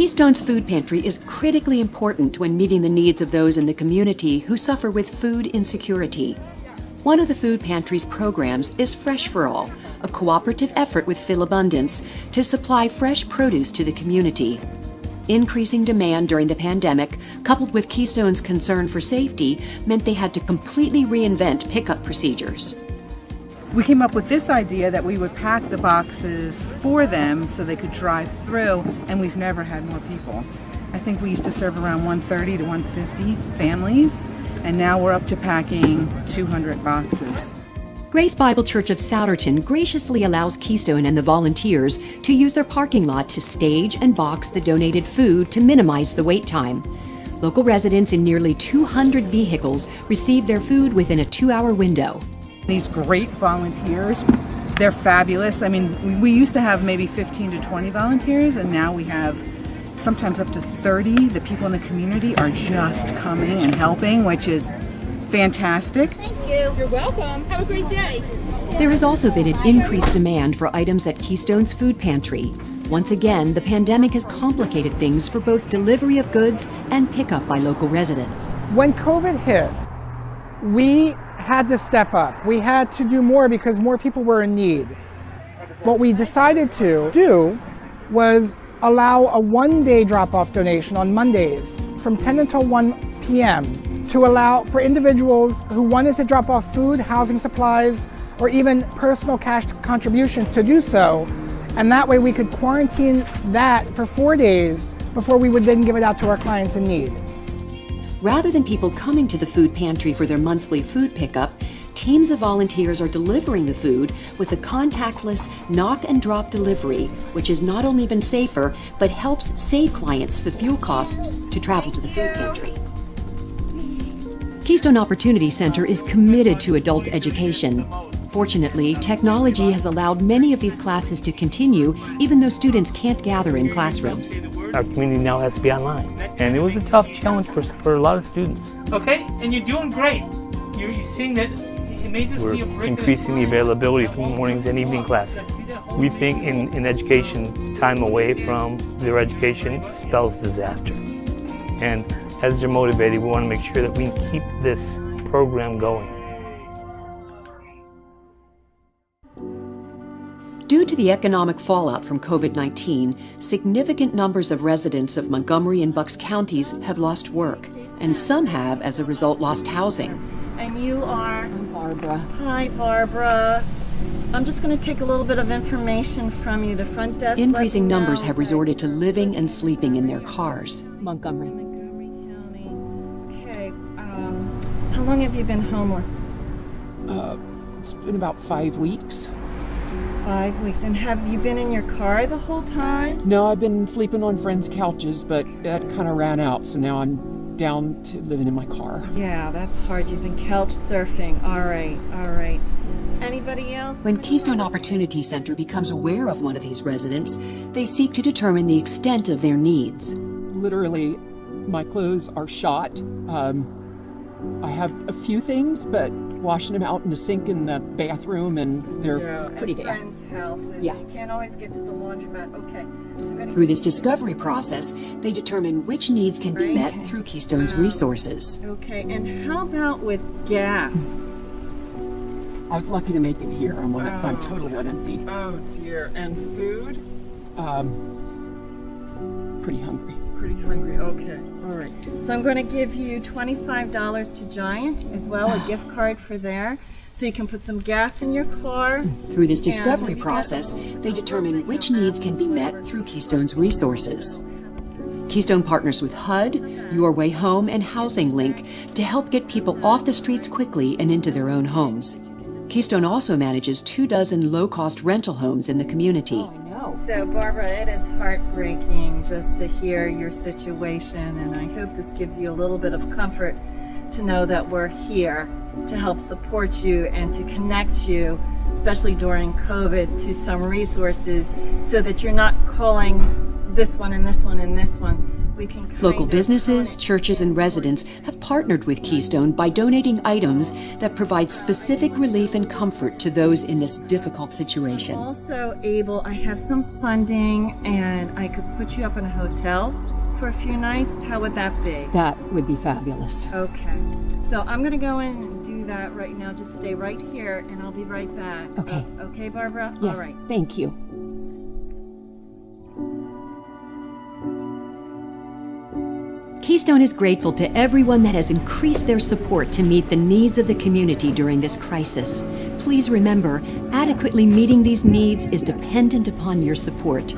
Keystone's food pantry is critically important when meeting the needs of those in the community who suffer with food insecurity. One of the food pantry's programs is Fresh for All, a cooperative effort with Philabundance to supply fresh produce to the community. Increasing demand during the pandemic, coupled with Keystone's concern for safety, meant they had to completely reinvent pickup procedures. We came up with this idea that we would pack the boxes for them so they could drive through, and we've never had more people. I think we used to serve around 130 to 150 families, and now we're up to packing 200 boxes. Grace Bible Church of Souderton graciously allows Keystone and the volunteers to use their parking lot to stage and box the donated food to minimize the wait time. Local residents in nearly 200 vehicles receive their food within a 2-hour window. These great volunteers, they're fabulous. I mean, we used to have maybe 15 to 20 volunteers, and now we have sometimes up to 30. The people in the community are just coming and helping, which is fantastic. Thank you. You're welcome. Have a great day. There has also been an increased demand for items at Keystone's food pantry. Once again, the pandemic has complicated things for both delivery of goods and pickup by local residents. When COVID hit, we had to step up. We had to do more because more people were in need. What we decided to do was allow a one-day drop-off donation on Mondays from 10 until 1 p.m. to allow for individuals who wanted to drop off food, housing supplies, or even personal cash contributions to do so. And that way we could quarantine that for 4 days before we would then give it out to our clients in need. Rather than people coming to the food pantry for their monthly food pickup, teams of volunteers are delivering the food with a contactless knock and drop delivery, which has not only been safer, but helps save clients the fuel costs to travel to the food pantry. Keystone Opportunity Center is committed to adult education. Fortunately, technology has allowed many of these classes to continue, even though students can't gather in classrooms. Our community now has to be online, and it was a tough challenge for a lot of students. Okay, and you're doing great. You're seeing that it may just be a break. We're increasing the availability for mornings and evening classes. We think in education, time away from their education spells disaster. And as they're motivated, we want to make sure that we can keep this program going. Due to the economic fallout from COVID-19, significant numbers of residents of Montgomery and Bucks counties have lost work, and some have, as a result, lost housing. And you are? I'm Barbara. Hi, Barbara. I'm just going to take a little bit of information from you. The front desk. Increasing numbers have resorted to living and sleeping in their cars. Montgomery County. Okay. How long have you been homeless? It's been about 5 weeks. 5 weeks. And have you been in your car the whole time? No, I've been sleeping on friends' couches, but that kind of ran out, so now I'm down to living in my car. Yeah, that's hard. You've been couch surfing. All right. Anybody else? When Keystone Opportunity Center becomes aware of one of these residents, they seek to determine the extent of their needs. Literally, my clothes are shot. I have a few things, but washing them out in the sink in the bathroom, and they're pretty bad. Friends' houses. Yeah. You can't always get to the laundromat. Okay. Through this discovery process, they determine which needs can be met through Keystone's resources. Okay, and how about with gas? I was lucky to make it here. I'm totally on empty. Oh dear. And food? Pretty hungry. Pretty hungry. Okay. All right. So I'm going to give you $25 to Giant as well, a gift card for there, so you can put some gas in your car. Through this discovery process, they determine which needs can be met through Keystone's resources. Keystone partners with HUD, Your Way Home, and Housing Link to help get people off the streets quickly and into their own homes. Keystone also manages 24 low-cost rental homes in the community. So Barbara, it is heartbreaking just to hear your situation, and I hope this gives you a little bit of comfort to know that we're here to help support you and to connect you, especially during COVID, to some resources so that you're not calling this one and this one and this one, we can kind Local of businesses, try- churches, and residents have partnered with Keystone by donating items that provide specific relief and comfort to those in this difficult situation. Also able, I have some funding and I could put you up in a hotel for a few nights. How would that be? That would be fabulous. Okay. So I'm going to go in and do that right now. Just stay right here and I'll be right back. Okay. Okay, Barbara? Yes, All right. thank you. Keystone is grateful to everyone that has increased their support to meet the needs of the community during this crisis. Please remember, adequately meeting these needs is dependent upon your support.